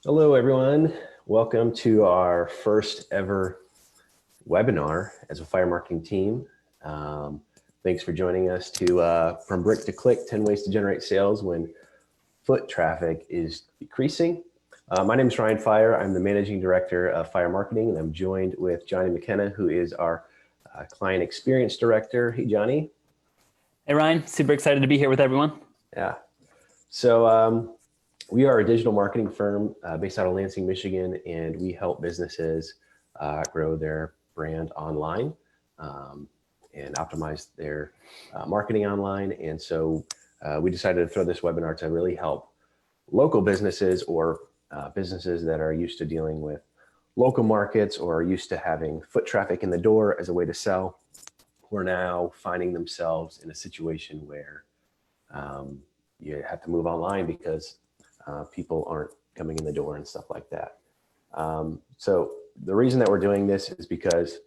Hello, everyone. Welcome to our first ever webinar as a fire marketing team. Thanks for joining us to From Brick to Click, 10 Ways to Generate Sales When Foot Traffic is Decreasing. My name is Ryan Fire. I'm the Managing Director of Fire Marketing, and I'm joined with Johnny McKenna, who is our Client Experience Director. Hey, Johnny. Hey, Ryan. Super excited to be here with everyone. Yeah. So we are a digital marketing firm based out of Lansing, Michigan, and we help businesses grow their brand online and optimize their marketing online. And so we decided to throw this webinar to really help local businesses or businesses that are used to dealing with local markets or are used to having foot traffic in the door as a way to sell, who are now finding themselves in a situation where you have to move online because people aren't coming in the door and stuff like that. So the reason that we're doing this is because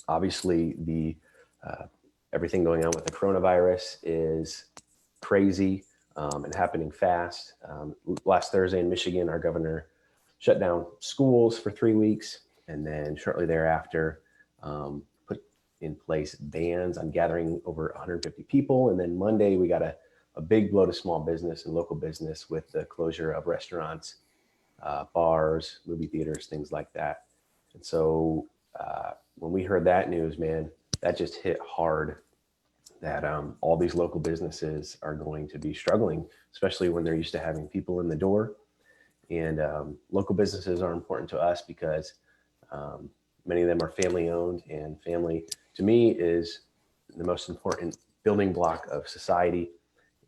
obviously the everything going on with the coronavirus is crazy and happening fast. Last Thursday in Michigan, our governor shut down schools for 3 weeks, and then shortly thereafter put in place bans on gathering over 150 people. And then Monday we got a big blow to small business and local business with the closure of restaurants, bars, movie theaters, things like that. And so when we heard that news, man, that just hit hard that all these local businesses are going to be struggling, especially when they're used to having people in the door. And local businesses are important to us because many of them are family owned, and family to me is the most important building block of society.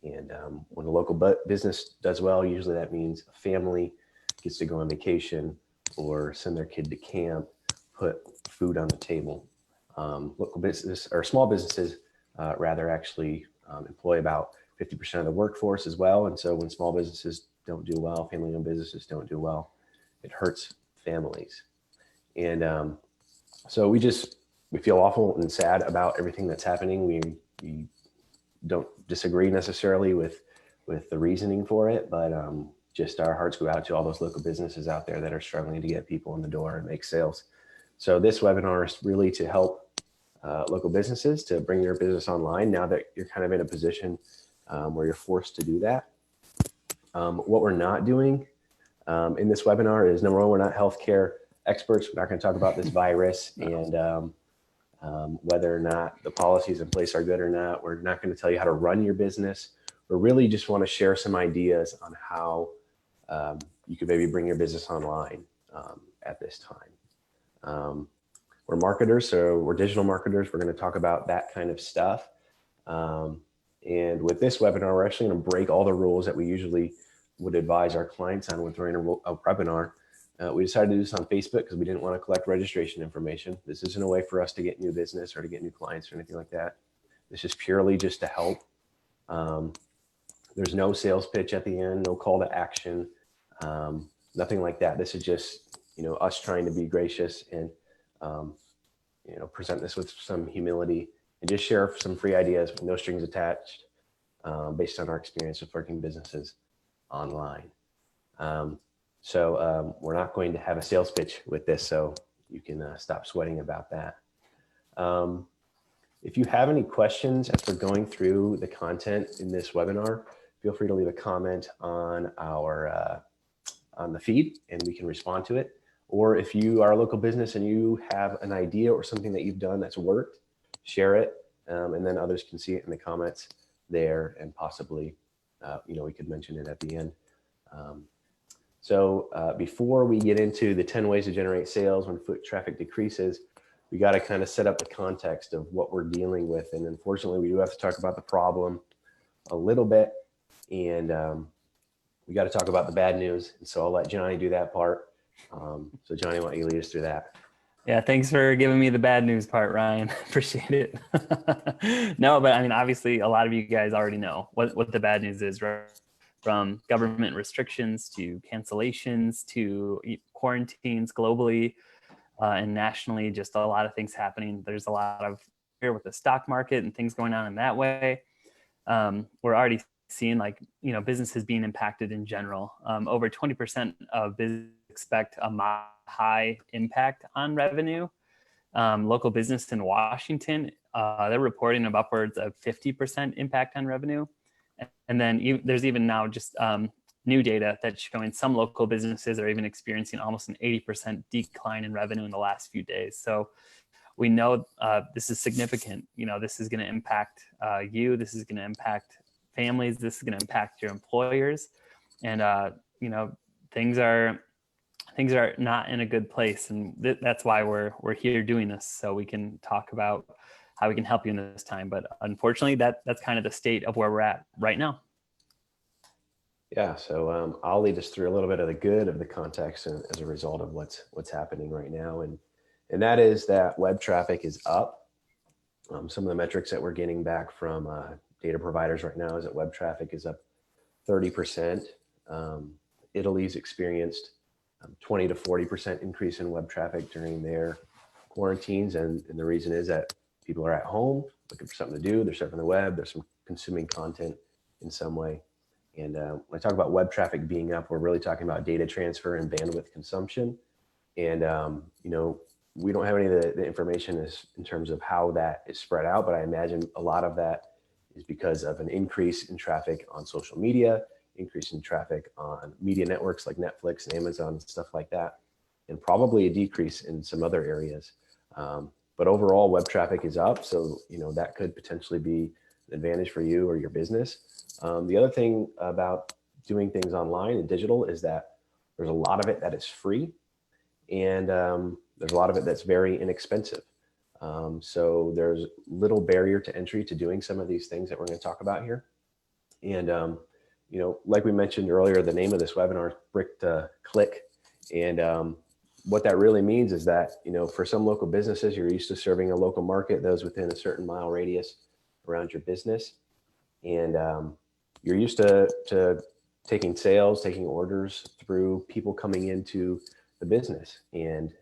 And when a local business does well, usually that means a family gets to go on vacation or send their kid to camp, put food on the table. Local business or small businesses rather actually employ about 50% of the workforce as well. And so when small businesses don't do well, family-owned businesses don't do well, it hurts families. And so we feel awful and sad about everything that's happening. We don't disagree necessarily with the reasoning for it, but just our hearts go out to all those local businesses out there that are struggling to get people in the door and make sales. So this webinar is really to help local businesses to bring their business online now that you're kind of in a position where you're forced to do that. What we're not doing in this webinar is, number one, we're not healthcare experts. We're not going to talk about this virus and whether or not the policies in place are good or not. We're not going to tell you how to run your business. We really just want to share some ideas on how you could maybe bring your business online at this time. We're marketers, so we're digital marketers. We're going to talk about that kind of stuff. And with this webinar, we're actually going to break all the rules that we usually would advise our clients on when we're in a webinar. We decided to do this on Facebook because we didn't want to collect registration information. This isn't a way for us to get new business or to get new clients or anything like that. This is purely just to help. There's no sales pitch at the end, no call to action, nothing like that. This is just, us trying to be gracious and, present this with some humility and just share some free ideas with no strings attached based on our experience with working businesses online. So we're not going to have a sales pitch with this, so you can stop sweating about that. If you have any questions as we're going through the content in this webinar, feel free to leave a comment on on the feed and we can respond to it. Or if you are a local business and you have an idea or something that you've done that's worked, share it, and then others can see it in the comments there, and possibly, we could mention it at the end. So before we get into the 10 ways to generate sales when foot traffic decreases, we got to kind of set up the context of what we're dealing with. And unfortunately, we do have to talk about the problem a little bit, and we got to talk about the bad news. And so I'll let Johnny do that part. So Johnny, why don't you lead us through that? Yeah, thanks for giving me the bad news part, Ryan. Appreciate it. No, but I mean, obviously, a lot of you guys already know what the bad news is, right? From government restrictions to cancellations to quarantines globally and nationally, just a lot of things happening. There's a lot of fear with the stock market and things going on in that way. We're already seeing like, businesses being impacted in general. Over 20% of businesses expect a high impact on revenue. Local business in Washington, they're reporting of upwards of 50% impact on revenue. And then there's even now just new data that's showing some local businesses are even experiencing almost an 80% decline in revenue in the last few days. So we know this is significant. This is going to impact you. This is going to impact families. This is going to impact your employers. And, things are not in a good place. And that's why we're here doing this. So we can talk about how we can help you in this time. But unfortunately, that's kind of the state of where we're at right now. Yeah, so I'll lead us through a little bit of the good of the context as a result of what's happening right now. And that is that web traffic is up. Some of the metrics that we're getting back from data providers right now is that web traffic is up 30%. Italy's experienced 20 to 40% increase in web traffic during their quarantines. And the reason is that people are at home looking for something to do. They're surfing the web. There's some consuming content in some way. And when I talk about web traffic being up, we're really talking about data transfer and bandwidth consumption. And, we don't have any of the information in terms of how that is spread out, but I imagine a lot of that is because of an increase in traffic on social media, increase in traffic on media networks like Netflix and Amazon and stuff like that, and probably a decrease in some other areas. But overall, web traffic is up. So, that could potentially be an advantage for you or your business. The other thing about doing things online and digital is that there's a lot of it that is free, and there's a lot of it that's very inexpensive. So there's little barrier to entry to doing some of these things that we're going to talk about here. And, like we mentioned earlier, the name of this webinar is Brick to Click. And what that really means is that, for some local businesses, you're used to serving a local market, those within a certain mile radius around your business. And you're used to taking sales, taking orders through people coming into the business. And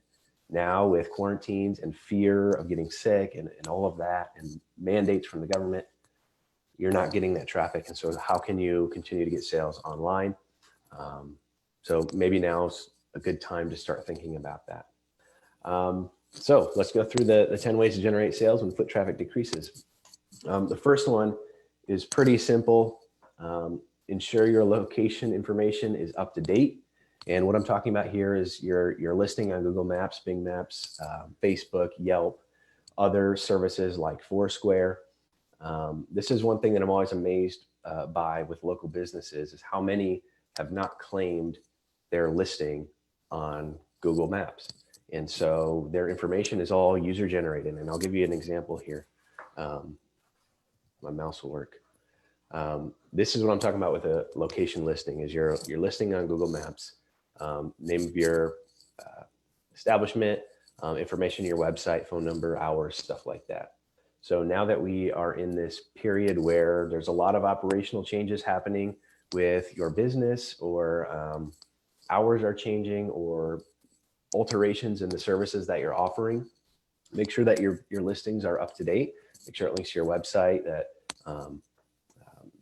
now with quarantines and fear of getting sick and all of that and mandates from the government, you're not getting that traffic. And so how can you continue to get sales online? So maybe now's a good time to start thinking about that. So let's go through the 10 ways to generate sales when foot traffic decreases. The first one is pretty simple. Ensure your location information is up to date. And what I'm talking about here is your listing on Google Maps, Bing Maps, Facebook, Yelp, other services like Foursquare. This is one thing that I'm always amazed by with local businesses is how many have not claimed their listing on Google Maps. And so their information is all user generated. And I'll give you an example here. My mouse will work. This is what I'm talking about with a location listing is your listing on Google Maps. Name of your establishment, information, your website, phone number, hours, stuff like that. So now that we are in this period where there's a lot of operational changes happening with your business, or hours are changing, or alterations in the services that you're offering, make sure that your listings are up to date. Make sure it links to your website, that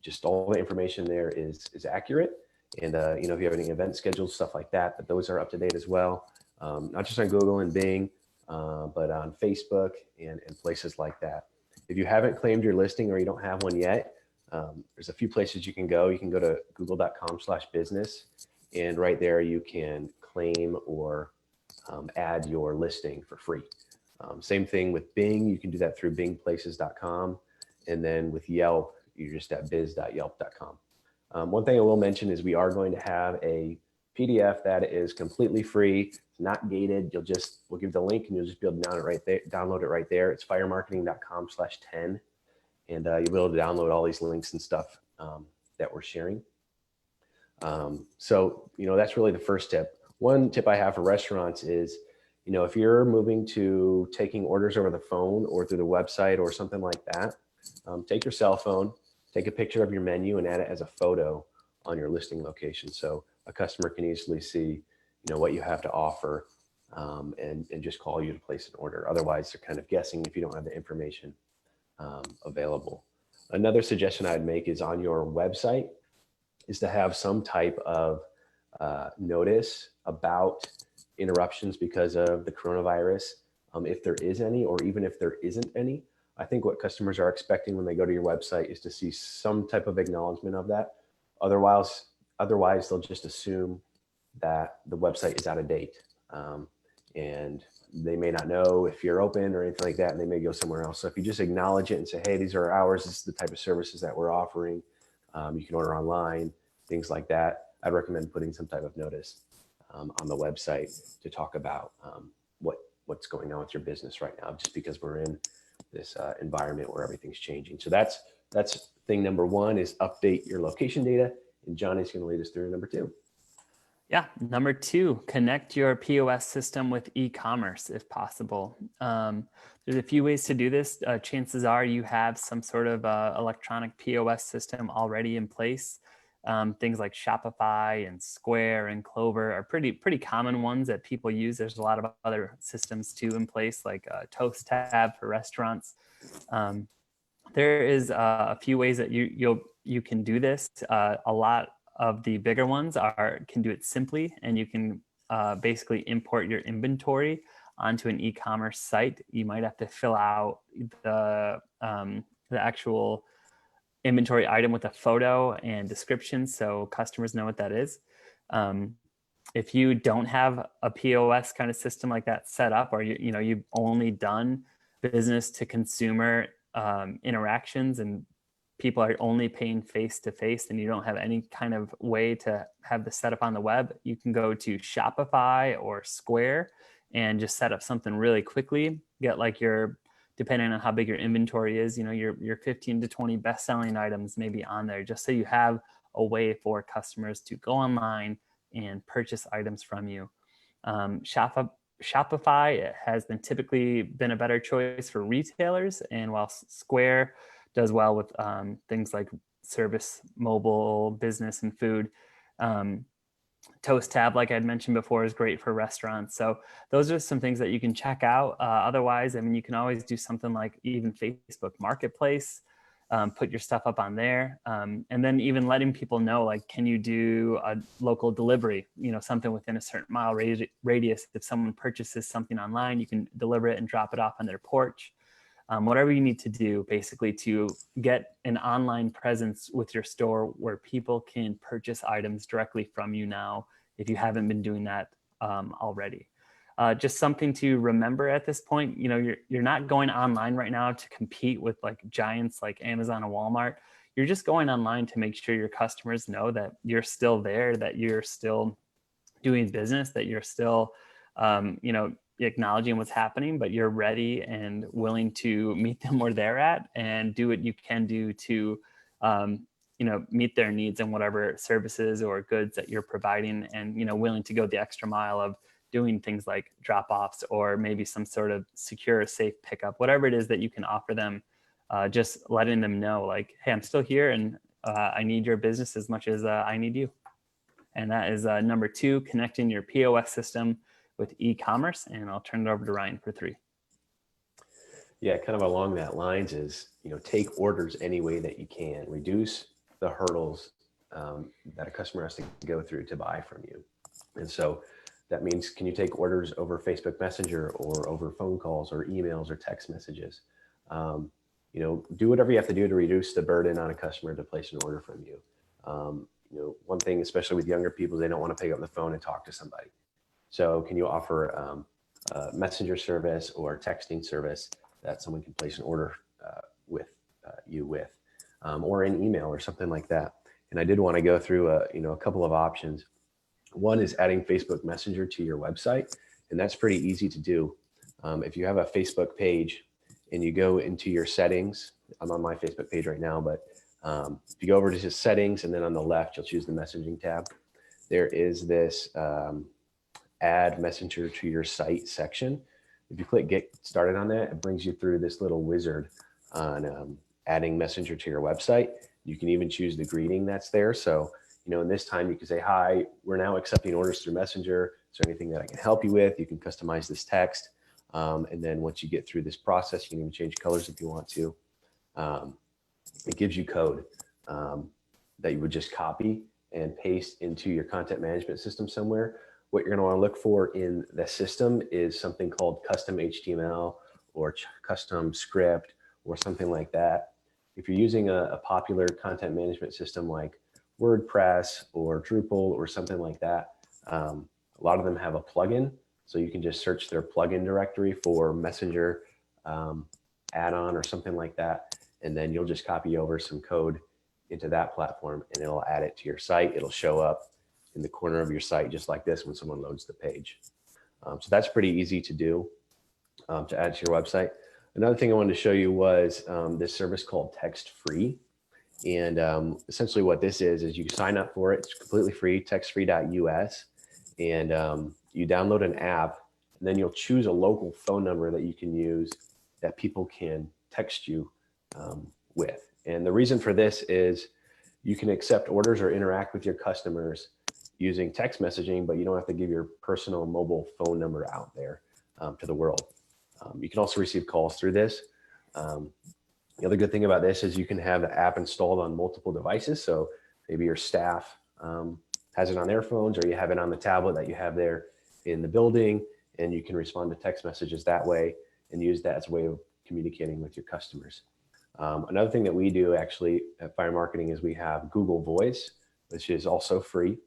just all the information there is accurate. And, if you have any event schedules, stuff like that, but those are up to date as well. Not just on Google and Bing, but on Facebook and places like that. If you haven't claimed your listing or you don't have one yet, there's a few places you can go. You can go to google.com/business, and right there you can claim or add your listing for free. Same thing with Bing. You can do that through bingplaces.com. And then with Yelp, you're just at biz.yelp.com. One thing I will mention is we are going to have a PDF that is completely free. It's not gated. We'll give the link and you'll just be able to download it right there. It's firemarketing.com/10. And you'll be able to download all these links and stuff that we're sharing. So, that's really the first tip. One tip I have for restaurants is, if you're moving to taking orders over the phone or through the website or something like that, take your cell phone, take a picture of your menu and add it as a photo on your listing location. So a customer can easily see, what you have to offer and just call you to place an order. Otherwise, they're kind of guessing if you don't have the information available. Another suggestion I'd make is on your website is to have some type of notice about interruptions because of the coronavirus, if there is any, or even if there isn't any. I think what customers are expecting when they go to your website is to see some type of acknowledgement of that. Otherwise they'll just assume that the website is out of date. And they may not know if you're open or anything like that, and they may go somewhere else. So if you just acknowledge it and say, hey, these are our hours, this is the type of services that we're offering, you can order online, things like that, I'd recommend putting some type of notice on the website to talk about what's going on with your business right now, just because we're in this environment where everything's changing. So that's thing number one, is update your location data. And Johnny's going to lead us through number two. Yeah, number two, connect your POS system with e-commerce if possible. There's a few ways to do this. Chances are you have some sort of electronic POS system already in place. Things like Shopify and Square and Clover are pretty common ones that people use. There's a lot of other systems too in place, like Toast Tab for restaurants. There is a few ways that you can do this. A lot of the bigger ones can do it simply, and you can basically import your inventory onto an e-commerce site. You might have to fill out the actual inventory item with a photo and description so customers know what that is. If you don't have a POS kind of system like that set up, or you've only done business to consumer interactions and people are only paying face-to-face, and you don't have any kind of way to have this set up on the web, you can go to Shopify or Square and just set up something really quickly. Get like depending on how big your inventory is, your 15 to 20 best-selling items maybe on there, just so you have a way for customers to go online and purchase items from you. Shopify has typically been a better choice for retailers, and while Square does well with things like service, mobile, business, and food. Toast Tab, like I'd mentioned before, is great for restaurants. So those are some things that you can check out. Otherwise, you can always do something like even Facebook Marketplace, put your stuff up on there. And then even letting people know, like, can you do a local delivery, something within a certain mile radius. If someone purchases something online, you can deliver it and drop it off on their porch. Whatever you need to do basically to get an online presence with your store where people can purchase items directly from you now, if you haven't been doing that already. Just something to remember at this point, you're not going online right now to compete with like giants like Amazon and Walmart. You're just going online to make sure your customers know that you're still there, that you're still doing business, that you're still, acknowledging what's happening, but you're ready and willing to meet them where they're at and do what you can do to, meet their needs and whatever services or goods that you're providing, and, willing to go the extra mile of doing things like drop-offs or maybe some sort of secure, safe pickup, whatever it is that you can offer them, just letting them know like, hey, I'm still here and I need your business as much as I need you. And that is number two, connecting your POS system with e-commerce. And I'll turn it over to Ryan for three. Yeah, kind of along that lines is, take orders any way that you can. Reduce the hurdles that a customer has to go through to buy from you. And so that means, can you take orders over Facebook Messenger or over phone calls or emails or text messages? Do whatever you have to do to reduce the burden on a customer to place an order from you. One thing, especially with younger people, they don't want to pick up the phone and talk to somebody. So can you offer a messenger service or texting service that someone can place an order with you with, or an email or something like that? And I did want to go through a couple of options. One is adding Facebook Messenger to your website, and that's pretty easy to do. If you have a Facebook page and you go into your settings, I'm on my Facebook page right now, but if you go over to just settings and then on the left, you'll choose the messaging tab. There is this add messenger to your site section. If you click get started on that, it brings you through this little wizard on adding messenger to your website. You can even choose the greeting that's there. So, in this time you can say, hi, we're now accepting orders through Messenger. Is there anything that I can help you with? You can customize this text. And then once you get through this process, you can even change colors if you want to. it gives you code that you would just copy and paste into your content management system somewhere. What you're going to want to look for in the system is something called custom HTML or custom script or something like that. If you're using a popular content management system like WordPress or Drupal or something like that, a lot of them have a plugin. So you can just search their plugin directory for Messenger add-on or something like that. And then you'll just copy over some code into that platform and it'll add it to your site. It'll show up in the corner of your site just like this when someone loads the page. So that's pretty easy to do to add to your website. Another thing I wanted to show you was this service called Text Free. And essentially what this is you sign up for it. It's completely free, textfree.us. And you download an app and then you'll choose a local phone number that you can use that people can text you with. And the reason for this is you can accept orders or interact with your customers using text messaging, but you don't have to give your personal mobile phone number out there to the world. You can also receive calls through this. The other good thing about this is you can have the app installed on multiple devices. So maybe your staff has it on their phones, or you have it on the tablet that you have there in the building, and you can respond to text messages that way and use that as a way of communicating with your customers. Another thing that we do actually at Fire Marketing is we have Google Voice, which is also free.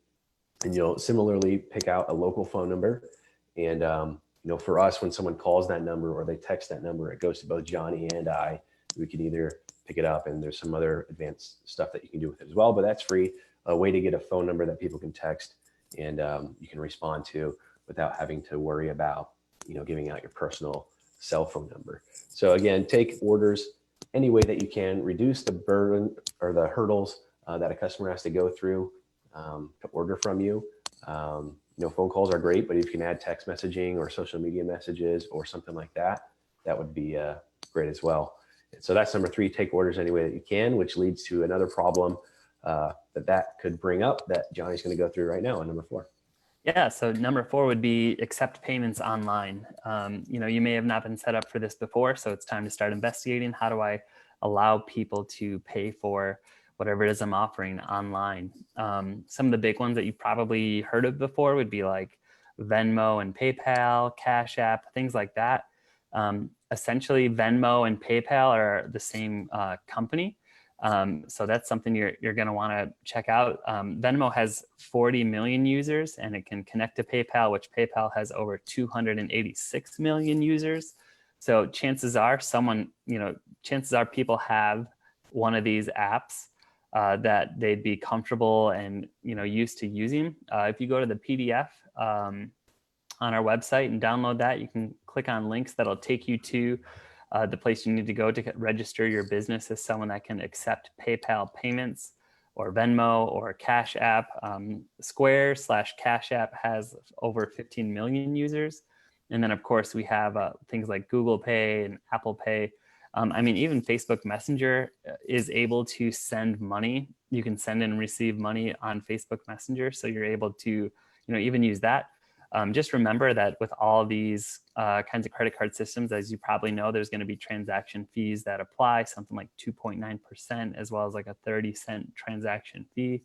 And you'll similarly pick out a local phone number. And for us, when someone calls that number or they text that number, it goes to both Johnny and I. We can either pick it up, and there's some other advanced stuff that you can do with it as well, but that's free. A way to get a phone number that people can text and you can respond to without having to worry about giving out your personal cell phone number. So again, take orders any way that you can, reduce the burden or the hurdles that a customer has to go through to order from you. Phone calls are great, but if you can add text messaging or social media messages or something like that, that would be great as well. And so that's number 3, take orders any way that you can, which leads to another problem that could bring up that Johnny's going to go through right now on number 4. Yeah, so number 4 would be accept payments online. You may have not been set up for this before, so it's time to start investigating. How do I allow people to pay for whatever it is I'm offering online? Some of the big ones that you've probably heard of before would be like Venmo and PayPal, Cash App, things like that. Essentially, Venmo and PayPal are the same company. So that's something you're going to want to check out. Venmo has 40 million users, and it can connect to PayPal, which PayPal has over 286 million users. So chances are people have one of these apps that they'd be comfortable and used to using. If you go to the PDF on our website and download that, you can click on links that'll take you to the place you need to go to register your business as someone that can accept PayPal payments or Venmo or Cash App. Square/Cash App has over 15 million users. And then, of course, we have things like Google Pay and Apple Pay. Even Facebook Messenger is able to send money. You can send and receive money on Facebook Messenger. So you're able to, even use that. Just remember that with all these kinds of credit card systems, as you probably know, there's going to be transaction fees that apply, something like 2.9%, as well as like a 30-cent transaction fee.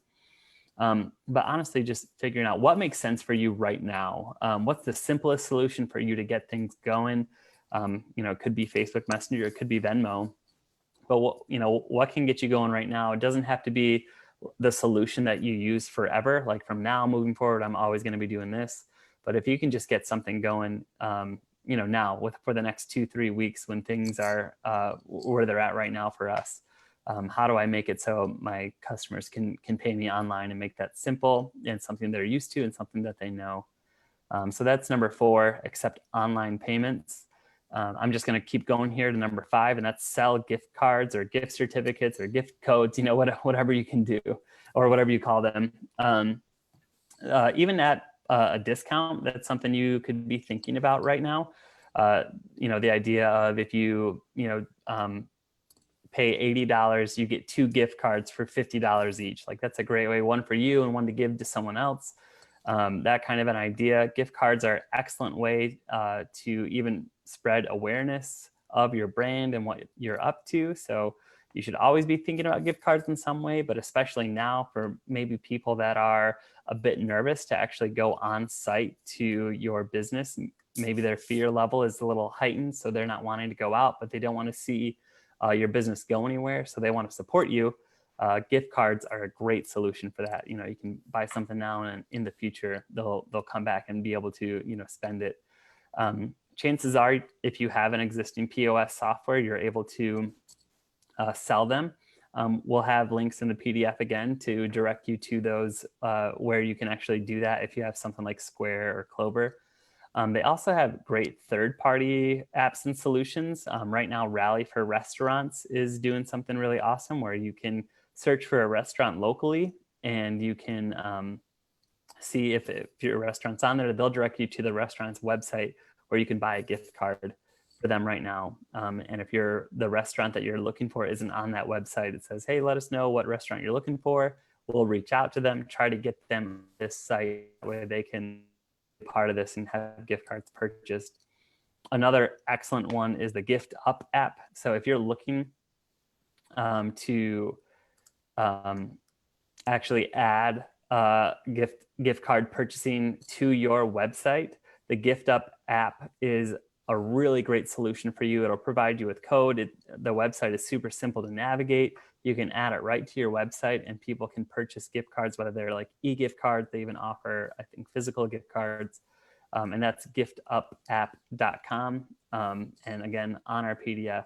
But honestly, just figuring out what makes sense for you right now. What's the simplest solution for you to get things going? It could be Facebook Messenger, it could be Venmo. But what can get you going right now? It doesn't have to be the solution that you use forever. Like from now moving forward, I'm always going to be doing this. But if you can just get something going, now for the next 2-3 weeks when things are where they're at right now for us, how do I make it so my customers can pay me online and make that simple and something they're used to and something that they know? So that's number 4, accept online payments. I'm just going to keep going here to number 5, and that's sell gift cards or gift certificates or gift codes, whatever you can do or whatever you call them. Even at a discount, that's something you could be thinking about right now. The idea of if you, pay $80, you get 2 gift cards for $50 each. Like that's a great way, one for you and one to give to someone else. That kind of an idea. Gift cards are an excellent way to even spread awareness of your brand and what you're up to. So, You should always be thinking about gift cards in some way, but especially now for maybe people that are a bit nervous to actually go on site to your business. Maybe their fear level is a little heightened, so they're not wanting to go out, but they don't want to see your business go anywhere, so they want to support you. Gift cards are a great solution for that. You know, you can buy something now, and in the future they'll come back and be able to, you know, spend it. Chances are, if you have an existing POS software, you're able to sell them. We'll have links in the PDF again to direct you to those where you can actually do that if you have something like Square or Clover. They also have great third-party apps and solutions. Right now, Rally for Restaurants is doing something really awesome where you can search for a restaurant locally, and you can see if your restaurant's on there. They'll direct you to the restaurant's website where you can buy a gift card for them right now. And if the restaurant that you're looking for isn't on that website, it says, hey, let us know what restaurant you're looking for. We'll reach out to them, try to get them this site where they can be part of this and have gift cards purchased. Another excellent one is the Gift Up app. So if you're looking to actually add gift card purchasing to your website, the Gift Up app is a really great solution for you. It'll provide you with code. The website is super simple to navigate. You can add it right to your website, and people can purchase gift cards, whether they're like e-gift cards. They even offer, I think, physical gift cards. And that's giftupapp.com. And again, on our PDF.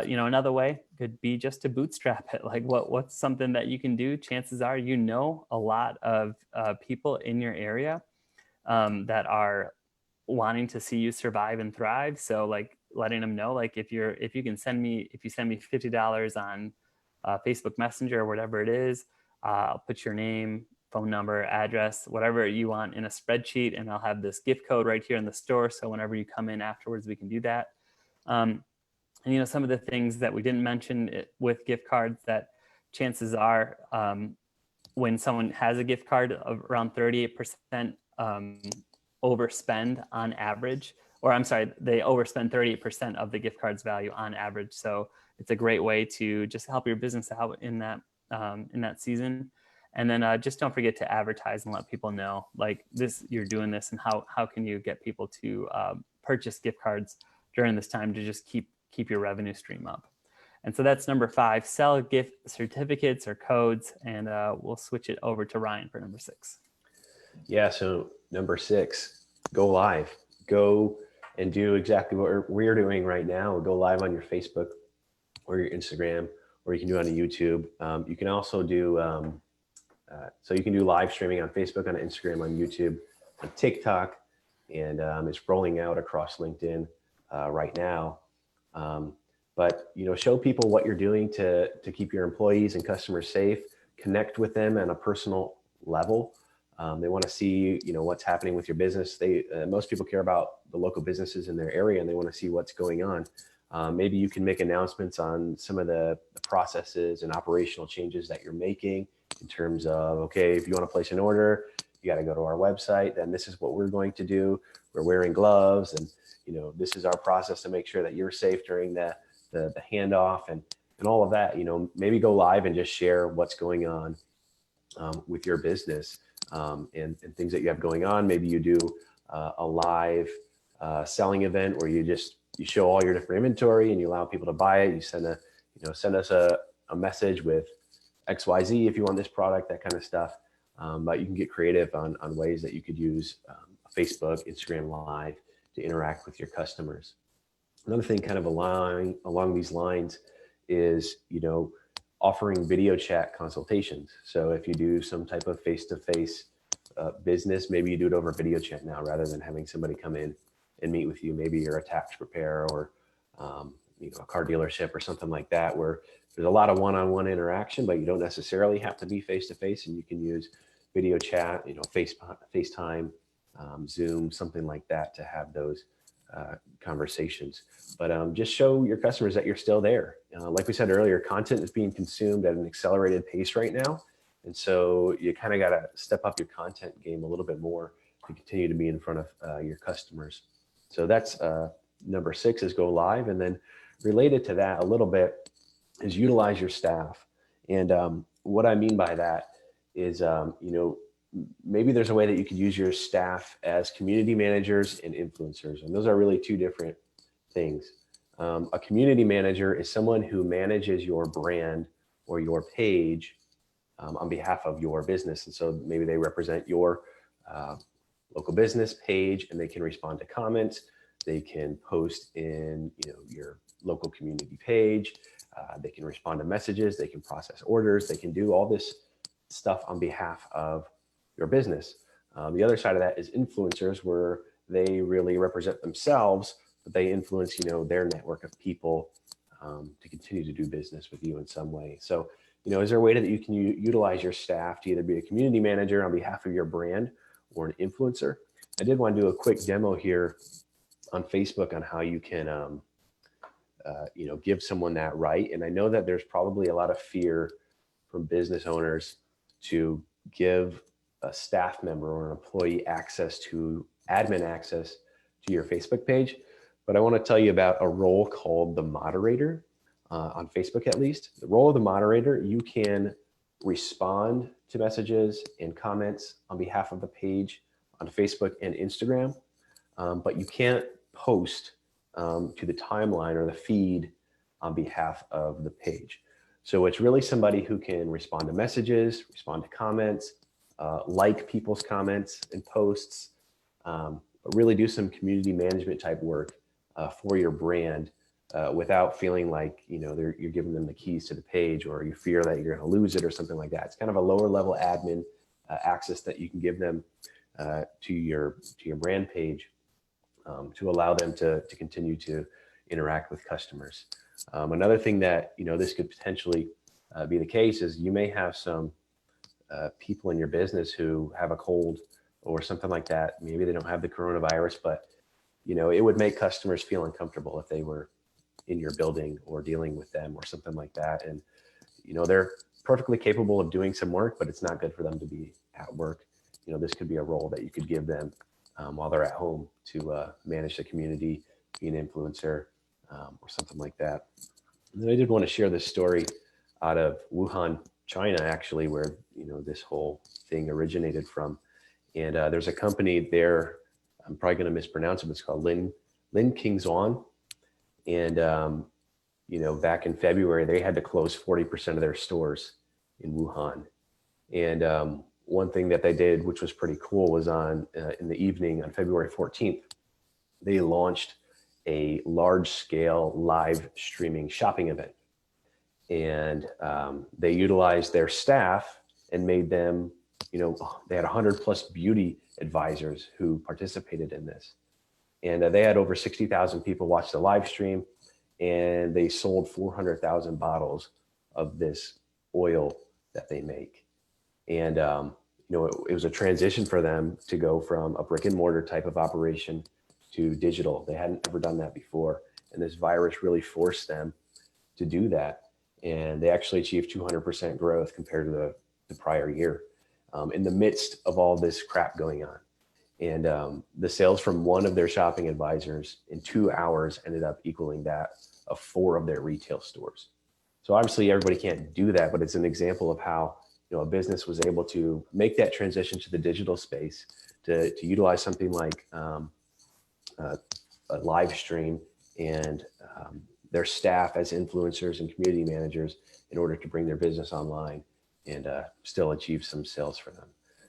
You know, another way could be just to bootstrap it. Like what's something that you can do? Chances are, you know, a lot of people in your area that are wanting to see you survive and thrive. So like letting them know, like if you send me $50 on Facebook Messenger or whatever it is, I'll put your name, phone number, address, whatever you want in a spreadsheet, and I'll have this gift code right here in the store. So whenever you come in afterwards, we can do that. And you know, some of the things that we didn't mention with gift cards that chances are when someone has a gift card of around 38% overspend on average, or I'm sorry, they overspend 38% of the gift card's value on average. So it's a great way to just help your business out in that season. And then just don't forget to advertise and let people know like this, you're doing this, and how can you get people to purchase gift cards during this time to just keep your revenue stream up. And so that's number 5, sell gift certificates or codes. And we'll switch it over to Ryan for number 6. Yeah, so number 6, go live. Go and do exactly what we're doing right now. Go live on your Facebook or your Instagram, or you can do it on YouTube. You can also do, so you can do live streaming on Facebook, on Instagram, on YouTube, on TikTok, and it's rolling out across LinkedIn right now. But you know, show people what you're doing to keep your employees and customers safe. Connect with them on a personal level. They want to see, you know, what's happening with your business. Most people care about the local businesses in their area, and they want to see what's going on. Maybe you can make announcements on some of the processes and operational changes that you're making in terms of, okay, if you want to place an order, you got to go to our website. Then this is what we're going to do. We're wearing gloves, and you know, this is our process to make sure that you're safe during the handoff and all of that. You know, maybe go live and just share what's going on with your business and things that you have going on. Maybe you do a live selling event where you show all your different inventory and you allow people to buy it. You send us a message with XYZ if you want this product, that kind of stuff. But you can get creative on ways that you could use Facebook, Instagram Live to interact with your customers. Another thing kind of along these lines is, you know, offering video chat consultations. So if you do some type of face-to-face business, maybe you do it over video chat now rather than having somebody come in and meet with you. Maybe you're a tax preparer or you know, a car dealership or something like that, where there's a lot of one-on-one interaction, but you don't necessarily have to be face-to-face, and you can use video chat, you know, FaceTime, Zoom, something like that to have those conversations. But just show your customers that you're still there. Like we said earlier, content is being consumed at an accelerated pace right now. And so you kind of got to step up your content game a little bit more to continue to be in front of your customers. So that's number 6 is go live. And then related to that a little bit is utilize your staff. And what I mean by that is, maybe there's a way that you could use your staff as community managers and influencers. And those are really two different things. A community manager is someone who manages your brand or your page on behalf of your business. And so maybe they represent your local business page, and they can respond to comments. They can post in your local community page. They can respond to messages. They can process orders. They can do all this stuff on behalf of your business. The other side of that is influencers, where they really represent themselves, but they influence their network of people to continue to do business with you in some way. So is there a way that you can utilize your staff to either be a community manager on behalf of your brand or an influencer? I did want to do a quick demo here on Facebook on how you can give someone that right. And I know that there's probably a lot of fear from business owners to give a staff member or an employee admin access to your Facebook page. But I want to tell you about a role called the moderator on Facebook, at least. The role of the moderator, you can respond to messages and comments on behalf of the page on Facebook and Instagram, but you can't post to the timeline or the feed on behalf of the page. So it's really somebody who can respond to messages, respond to comments, like people's comments and posts, but really do some community management type work for your brand without feeling like you're giving them the keys to the page, or you fear that you're going to lose it or something like that. It's kind of a lower level admin access that you can give them to your brand page to allow them to continue to interact with customers. Another thing that this could potentially be the case is you may have some people in your business who have a cold or something like that. Maybe they don't have the coronavirus, but it would make customers feel uncomfortable if they were in your building or dealing with them or something like that. And they're perfectly capable of doing some work, but it's not good for them to be at work. This could be a role that you could give them while they're at home to manage the community, be an influencer, or something like that. And then I did want to share this story out of Wuhan, China, actually, where this whole thing originated from. And there's a company there, I'm probably going to mispronounce it, but it's called Lin Kingzuan. And back in February, they had to close 40% of their stores in Wuhan. And one thing that they did, which was pretty cool, was in the evening on February 14th, they launched a large-scale live streaming shopping event. And they utilized their staff and made them, they had 100 plus beauty advisors who participated in this. And they had over 60,000 people watch the live stream, and they sold 400,000 bottles of this oil that they make. And, it was a transition for them to go from a brick and mortar type of operation to digital. They hadn't ever done that before. And this virus really forced them to do that. And they actually achieved 200% growth compared to the prior year in the midst of all this crap going on. And the sales from one of their shopping advisors in 2 hours ended up equaling that of 4 of their retail stores. So obviously everybody can't do that, but it's an example of how a business was able to make that transition to the digital space, to utilize something like a live stream and their staff as influencers and community managers in order to bring their business online and still achieve some sales for them.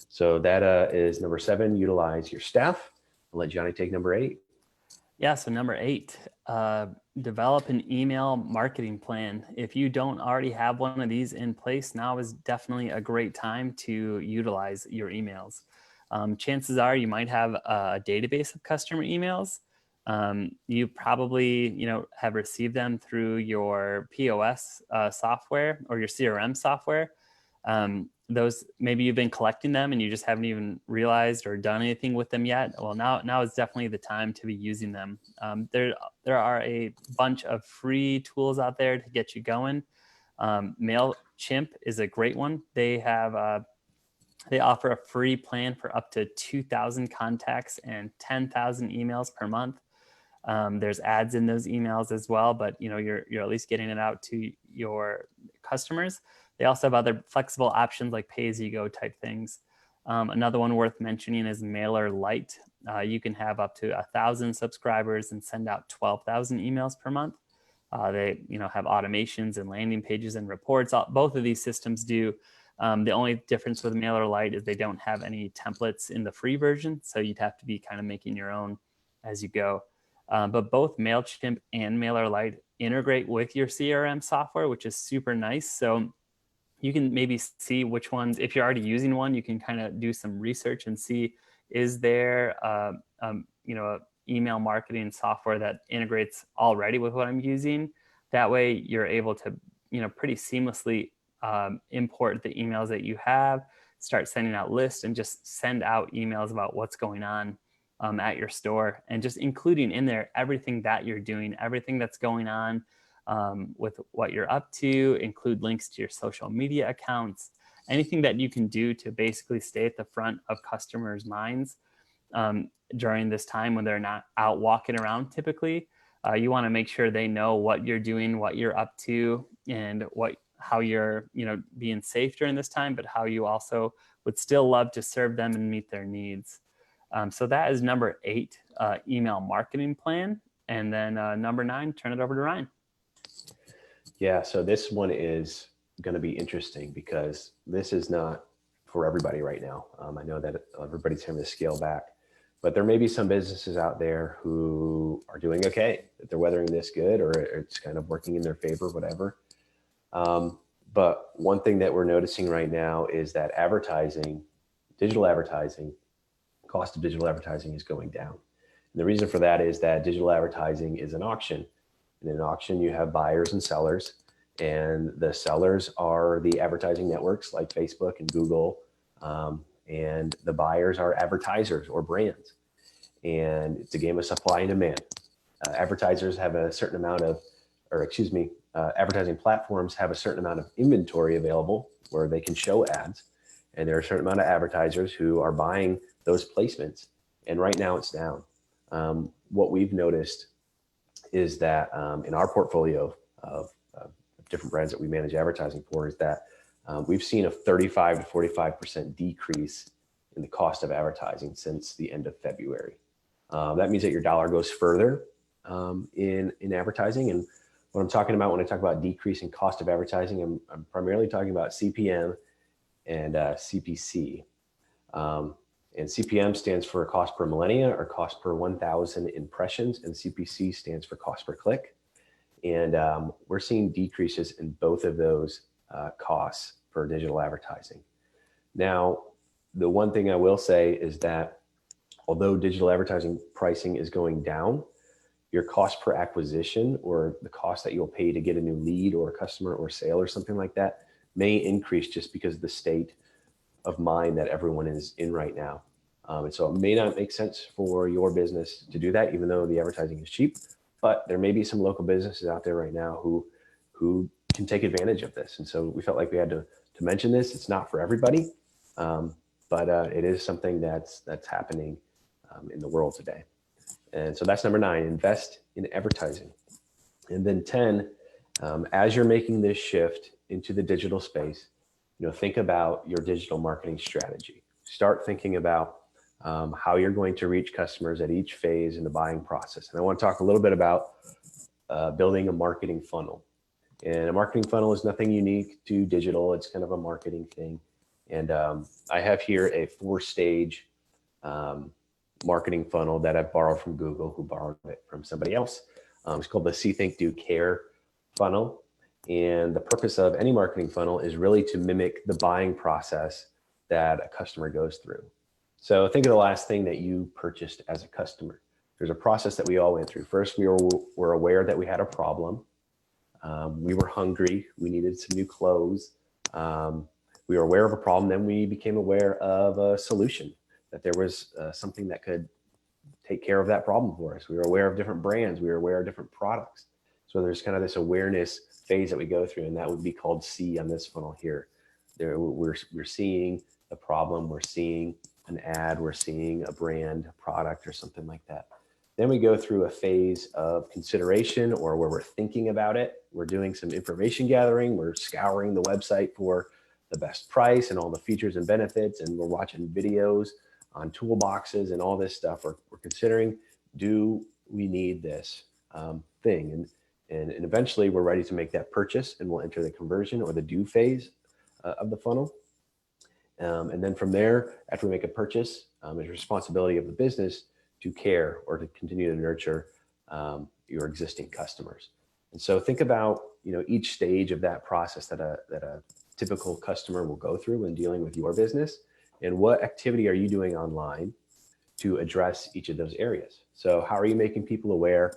So that is number 7, utilize your staff. I'll let Johnny take number 8. Yeah, so number 8, develop an email marketing plan. If you don't already have one of these in place, now is definitely a great time to utilize your emails. Chances are you might have a database of customer emails. You probably, have received them through your POS software or your CRM software. Those, maybe you've been collecting them and you just haven't even realized or done anything with them yet. Well, now is definitely the time to be using them. There are a bunch of free tools out there to get you going. MailChimp is a great one. They offer a free plan for up to 2,000 contacts and 10,000 emails per month. There's ads in those emails as well, but you're at least getting it out to your customers. They also have other flexible options like pay-as-you-go type ththings. Another one worth mentioning is MailerLite. You can have up to 1,000 subscribers and send out 12,000 emails per month. They have automations and landing pages and reports. Both of these systems do. The only difference with MailerLite is they don't have any templates in the free version, so you'd have to be kind of making your own as you go. But both MailChimp and MailerLite integrate with your CRM software, which is super nice. So you can maybe see which ones, if you're already using one, you can kind of do some research and see, is there a email marketing software that integrates already with what I'm using? That way you're able to, pretty seamlessly import the emails that you have, start sending out lists, and just send out emails about what's going on at your store, and just including in there everything that you're doing, everything that's going on with what you're up to. Include links to your social media accounts, anything that you can do to basically stay at the front of customers' minds during this time when they're not out walking around typically. You want to make sure they know what you're doing, what you're up to, and how you're being safe during this time, but how you also would still love to serve them and meet their needs. So that is number 8, email marketing plan. And then number 9, turn it over to Ryan. Yeah, so this one is going to be interesting because this is not for everybody right now. I know that everybody's having to scale back, but there may be some businesses out there who are doing okay, that they're weathering this good, or it's kind of working in their favor, whatever. But one thing that we're noticing right now is that digital advertising, cost of digital advertising is going down. And the reason for that is that digital advertising is an auction. In an auction, you have buyers and sellers, and the sellers are the advertising networks like Facebook and Google, and the buyers are advertisers or brands. And it's a game of supply and demand. Advertisers have a certain amount of, advertising platforms have a certain amount of inventory available where they can show ads, and there are a certain amount of advertisers who are buying those placements. And right now it's down. What we've noticed is that in our portfolio of different brands that we manage advertising for, is that we've seen a 35 to 45% decrease in the cost of advertising since the end of February. That means that your dollar goes further in advertising. And what I'm talking about when I talk about decreasing cost of advertising, I'm primarily talking about CPM and CPC. And CPM stands for cost per millennia, or cost per 1,000 impressions, and CPC stands for cost per click. And we're seeing decreases in both of those costs for digital advertising. Now, the one thing I will say is that although digital advertising pricing is going down, your cost per acquisition, or the cost that you'll pay to get a new lead or a customer or sale or something like that, may increase just because of the state of mind that everyone is in right now. And so it may not make sense for your business to do that, even though the advertising is cheap. But there may be some local businesses out there right now who can take advantage of this. And so we felt like we had to mention this. It's not for everybody, but it is something that's happening in the world today. And so that's number 9, invest in advertising. And then 10, as you're making this shift into the digital space, think about your digital marketing strategy. Start thinking about how you're going to reach customers at each phase in the buying process. And I want to talk a little bit about building a marketing funnel. And a marketing funnel is nothing unique to digital. It's kind of a marketing thing. And I have here a 4-stage marketing funnel that I've borrowed from Google, who borrowed it from somebody else. It's called the See, Think, Do, Care funnel. And the purpose of any marketing funnel is really to mimic the buying process that a customer goes through. So think of the last thing that you purchased as a customer. There's a process that we all went through. First, we were aware that we had a problem. We were hungry. We needed some new clothes. We were aware of a problem. Then we became aware of a solution, that there was something that could take care of that problem for us. We were aware of different brands. We were aware of different products. So there's kind of this awareness phase that we go through, and that would be called C on this funnel here. We're seeing the problem. We're seeing an ad. We're seeing a brand, a product, or something like that. Then we go through a phase of consideration, or where we're thinking about it. We're doing some information gathering. We're scouring the website for the best price and all the features and benefits. And we're watching videos on toolboxes and all this stuff. We're considering, do we need this thing? And eventually we're ready to make that purchase, and we'll enter the conversion or the do phase of the funnel. And then from there, after we make a purchase, it's responsibility of the business to care or to continue to nurture your existing customers. And so think about, each stage of that process that a typical customer will go through when dealing with your business, and what activity are you doing online to address each of those areas. So how are you making people aware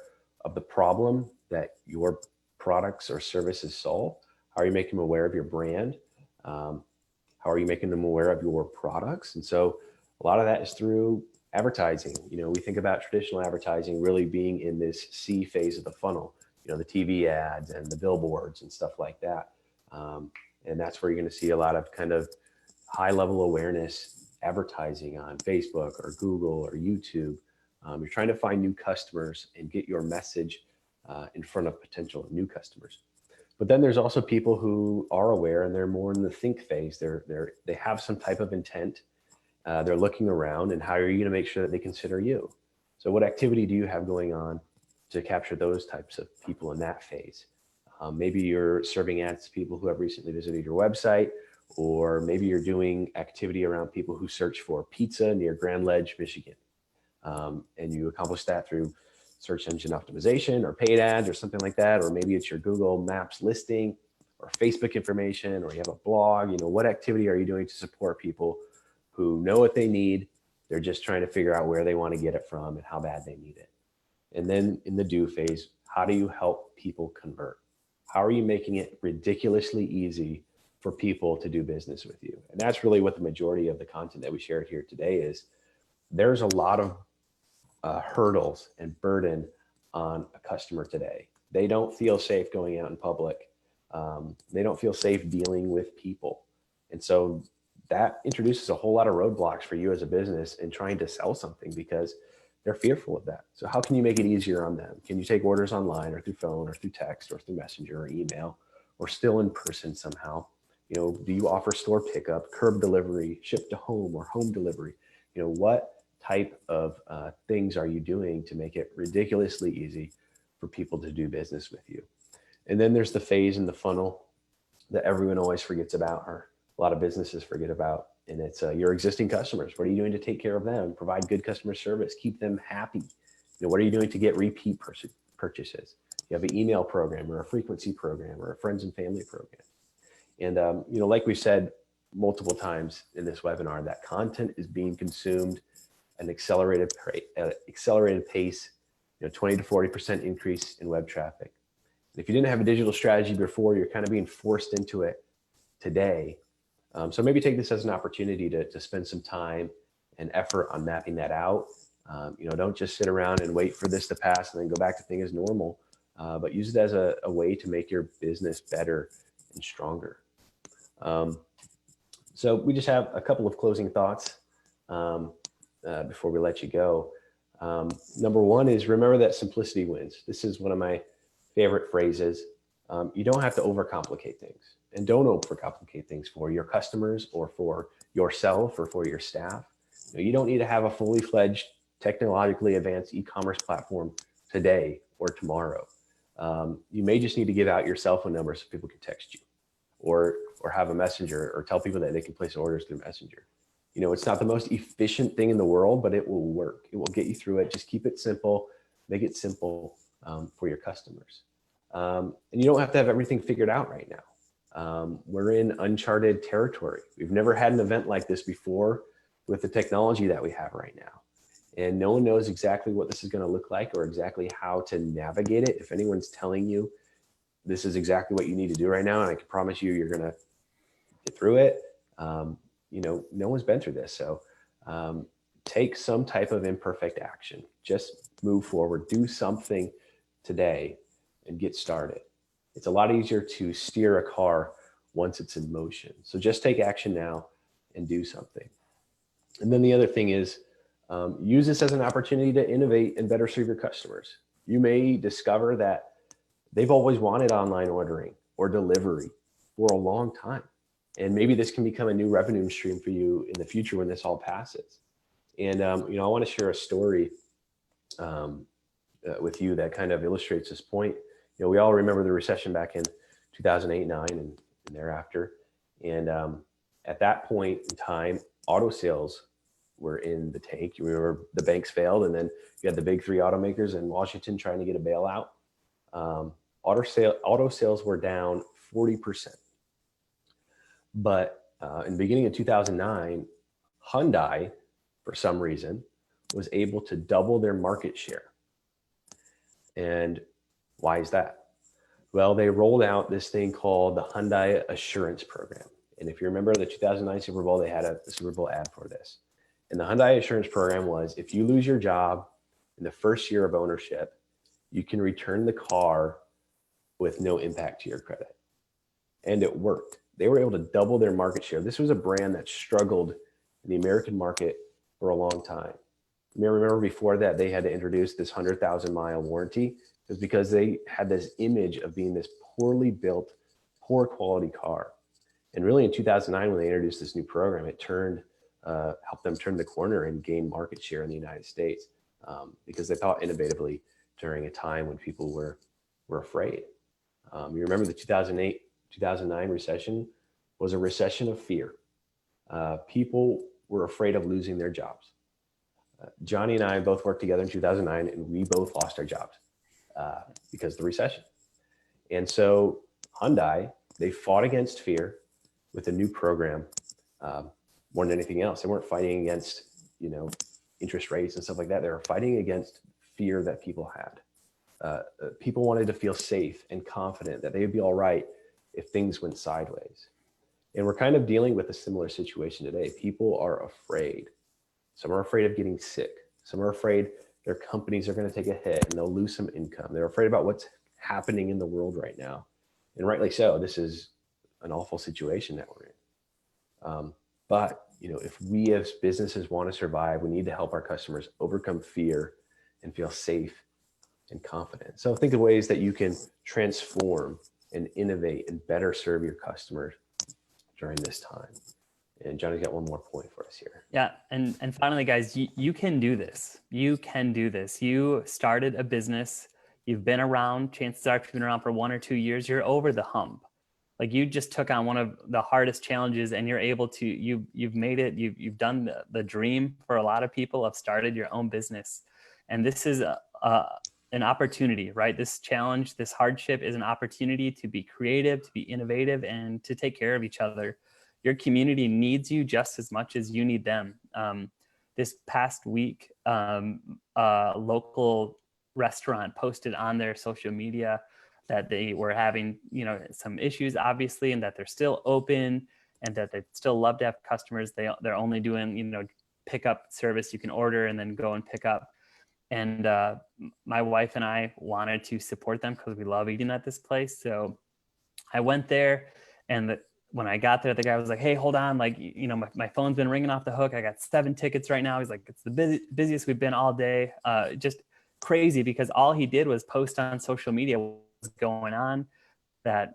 of the problem that your products or services solve? How are you making them aware of your brand? How are you making them aware of your products? And so a lot of that is through advertising. We think about traditional advertising really being in this C phase of the funnel, the TV ads and the billboards and stuff like that. And that's where you're going to see a lot of kind of high level awareness advertising on Facebook or Google or YouTube. You're trying to find new customers and get your message in front of potential new customers. But then there's also people who are aware, and they're more in the think phase. They have some type of intent. They're looking around, and how are you going to make sure that they consider you? So what activity do you have going on to capture those types of people in that phase? Maybe you're serving ads to people who have recently visited your website, or maybe you're doing activity around people who search for pizza near Grand Ledge, Michigan. And you accomplish that through search engine optimization or paid ads or something like that. Or maybe it's your Google Maps listing or Facebook information, or you have a blog. What activity are you doing to support people who know what they need? They're just trying to figure out where they want to get it from and how bad they need it. And then in the do phase, how do you help people convert? How are you making it ridiculously easy for people to do business with you? And that's really what the majority of the content that we shared here today is. There's a lot of hurdles and burden on a customer today. They don't feel safe going out in public. They don't feel safe dealing with people. And so that introduces a whole lot of roadblocks for you as a business in trying to sell something, because they're fearful of that. So how can you make it easier on them? Can you take orders online or through phone or through text or through messenger or email, or still in person somehow? Do you offer store pickup, curb delivery, ship to home, or home delivery? What type of things are you doing to make it ridiculously easy for people to do business with you? And then there's the phase in the funnel that everyone always forgets about, or a lot of businesses forget about. And it's your existing customers. What are you doing to take care of them? Provide good customer service, keep them happy. What are you doing to get repeat purchases? You have an email program or a frequency program or a friends and family program. And, like we said multiple times in this webinar, that content is being consumed at an accelerated pace, 20 to 40% increase in web traffic. And if you didn't have a digital strategy before, you're kind of being forced into it today. So maybe take this as an opportunity to spend some time and effort on mapping that out. Don't just sit around and wait for this to pass and then go back to things as normal, but use it as a way to make your business better and stronger. So we just have a couple of closing thoughts before we let you go. Number one is, remember that simplicity wins. This is one of my favorite phrases. You don't have to overcomplicate things, and don't overcomplicate things for your customers or for yourself or for your staff. You don't need to have a fully fledged, technologically advanced e-commerce platform today or tomorrow. You may just need to give out your cell phone number so people can text you, or have a messenger, or tell people that they can place orders through Messenger. It's not the most efficient thing in the world, but it will work. It will get you through it. Just keep it simple, make it simple for your customers. And you don't have to have everything figured out right now. We're in uncharted territory. We've never had an event like this before with the technology that we have right now. And no one knows exactly what this is going to look like or exactly how to navigate it. If anyone's telling you this is exactly what you need to do right now, and I can promise you you're going to get through it, no one's been through this. So take some type of imperfect action. Just move forward, do something today and get started. It's a lot easier to steer a car once it's in motion. So just take action now and do something. And then the other thing is, Use this as an opportunity to innovate and better serve your customers. You may discover that they've always wanted online ordering or delivery for a long time. And maybe this can become a new revenue stream for you in the future when this all passes. And, I want to share a story with you that kind of illustrates this point. We all remember the recession back in 2008-9 and thereafter. And at that point in time, auto sales were in the tank. You remember the banks failed, and then you had the big three automakers in Washington trying to get a bailout. Auto sales were down 40%. But in the beginning of 2009, Hyundai, for some reason, was able to double their market share. And why is that? Well, they rolled out this thing called the Hyundai Assurance Program. And if you remember the 2009 Super Bowl, they had a Super Bowl ad for this. And the Hyundai Assurance Program was, if you lose your job in the first year of ownership, you can return the car with no impact to your credit. And it worked. They were able to double their market share. This was a brand that struggled in the American market for a long time. You may remember before that they had to introduce this 100,000-mile warranty. It was because they had this image of being this poorly built, poor quality car. And really in 2009, when they introduced this new program, it helped them turn the corner and gain market share in the United States because they thought innovatively during a time when people were afraid. You remember the 2008-2009 recession was a recession of fear. People were afraid of losing their jobs. Johnny and I both worked together in 2009, and we both lost our jobs because of the recession. And so Hyundai, they fought against fear with a new program more than anything else. They weren't fighting against, interest rates and stuff like that. They were fighting against fear that people had. People wanted to feel safe and confident that they would be all right if things went sideways. And we're kind of dealing with a similar situation today. People are afraid. Some are afraid of getting sick. Some are afraid their companies are going to take a hit and they'll lose some income. They're afraid about what's happening in the world right now. And rightly so. This is an awful situation that we're in. But if we as businesses want to survive, we need to help our customers overcome fear and feel safe and confident. So think of ways that you can transform and innovate and better serve your customers during this time. And Johnny's got one more point for us here. Yeah. And finally, guys, you can do this. You can do this. You started a business. You've been around. Chances are, if you've been around for 1 or 2 years, you're over the hump. Like, you just took on one of the hardest challenges, and you're able to, you've made it. You've done the dream for a lot of people of started your own business. And this is an opportunity, right? This challenge, this hardship is an opportunity to be creative, to be innovative, and to take care of each other. Your community needs you just as much as you need them. This past week, a local restaurant posted on their social media that they were having, some issues, obviously, and that they're still open and that they still love to have customers. They're only doing, pickup service. You can order and then go and pick up. And my wife and I wanted to support them because we love eating at this place. So I went there, and when I got there, the guy was like, "Hey, hold on. My phone's been ringing off the hook. I got 7 tickets right now." He's like, "It's the busiest we've been all day." Just crazy, because all he did was post on social media what was going on, that,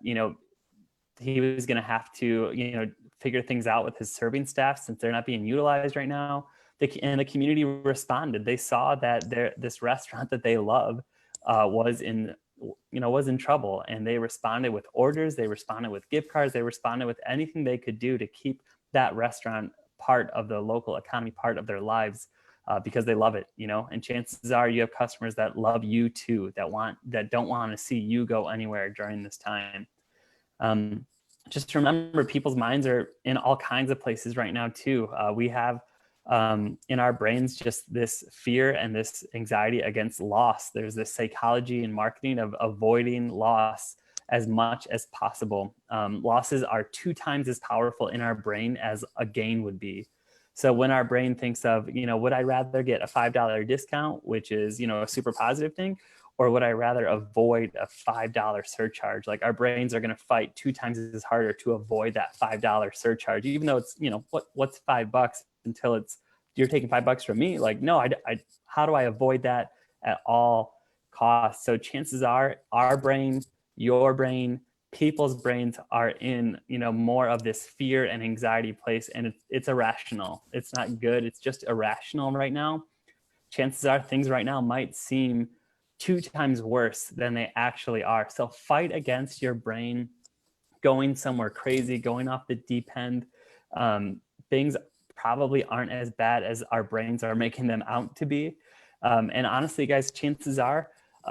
he was going to have to, figure things out with his serving staff since they're not being utilized right now. And the community responded. They saw that this restaurant that they love was in trouble, and they responded with orders. They responded with gift cards. They responded with anything they could do to keep that restaurant part of the local economy, part of their lives, because they love it, and chances are you have customers that love you too, that don't want to see you go anywhere during this time. Just remember, people's minds are in all kinds of places right now too. We have in our brains just this fear and this anxiety against loss. There's this psychology and marketing of avoiding loss as much as possible. Losses are 2 times as powerful in our brain as a gain would be. So when our brain thinks of, would I rather get a $5 discount, which is, a super positive thing, or would I rather avoid a $5 surcharge? Like, our brains are going to fight 2 times as harder to avoid that $5 surcharge, even though it's, what's $5 until it's you're taking $5 from me. Like, no, how do I avoid that at all costs? So chances are our brain, your brain, people's brains are in, more of this fear and anxiety place. And it's irrational. It's not good. It's just irrational right now. Chances are things right now might seem 2 times worse than they actually are. So fight against your brain going somewhere crazy, going off the deep end. Things probably aren't as bad as our brains are making them out to be. And honestly, guys, chances are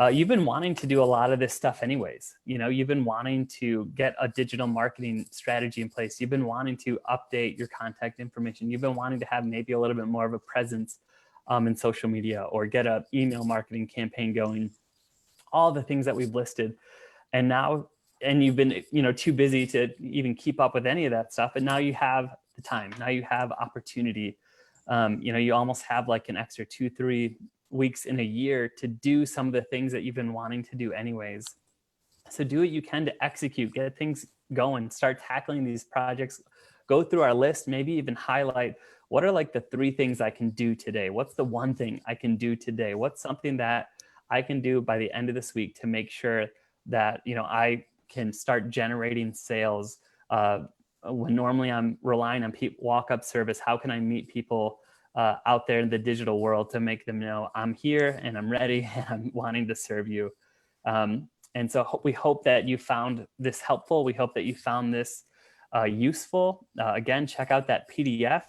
you've been wanting to do a lot of this stuff anyways. You've been wanting to get a digital marketing strategy in place. You've been wanting to update your contact information. You've been wanting to have maybe a little bit more of a presence in social media, or get an email marketing campaign going, all the things that we've listed. And you've been, too busy to even keep up with any of that stuff. And now you have the time, now you have opportunity. You almost have like an extra 2-3 weeks in a year to do some of the things that you've been wanting to do anyways. So do what you can to execute, get things going, start tackling these projects, go through our list, maybe even highlight what are like the 3 things I can do today? What's the one thing I can do today? What's something that I can do by the end of this week to make sure that, I can start generating sales when normally I'm relying on walk-up service? How can I meet people out there in the digital world to make them know I'm here and I'm ready and I'm wanting to serve you? And so we hope that you found this helpful. We hope that you found this useful. Again, check out that PDF.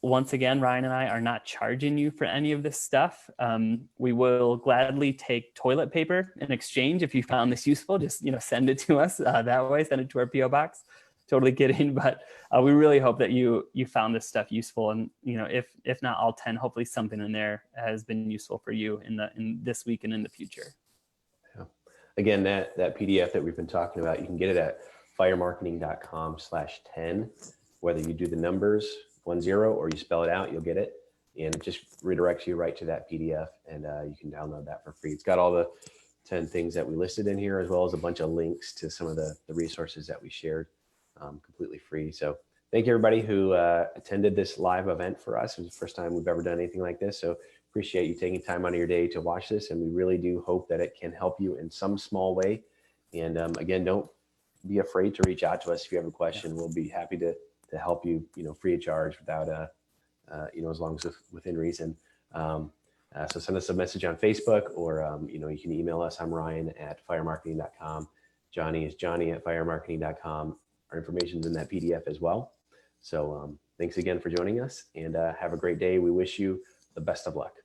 Once again, Ryan and I are not charging you for any of this stuff. We will gladly take toilet paper in exchange if you found this useful. Just send it to us that way. Send it to our PO box. Totally kidding, but we really hope that you found this stuff useful. And if not all 10, hopefully something in there has been useful for you in this week and in the future. Yeah. Again, that PDF that we've been talking about, you can get it at firemarketing.com/10. Whether you do the numbers 10 or you spell it out, you'll get it. And it just redirects you right to that PDF, and you can download that for free. It's got all the 10 things that we listed in here, as well as a bunch of links to some of the resources that we shared, completely free. So thank you everybody who attended this live event for us. It was the first time we've ever done anything like this. So appreciate you taking time out of your day to watch this. And we really do hope that it can help you in some small way. And again, don't be afraid to reach out to us if you have a question. We'll be happy to help you, free of charge without, as long as within reason. So send us a message on Facebook, or, you can email us. I'm Ryan at firemarketing.com. Johnny is Johnny at firemarketing.com. Our information's in that PDF as well. So thanks again for joining us, and have a great day. We wish you the best of luck.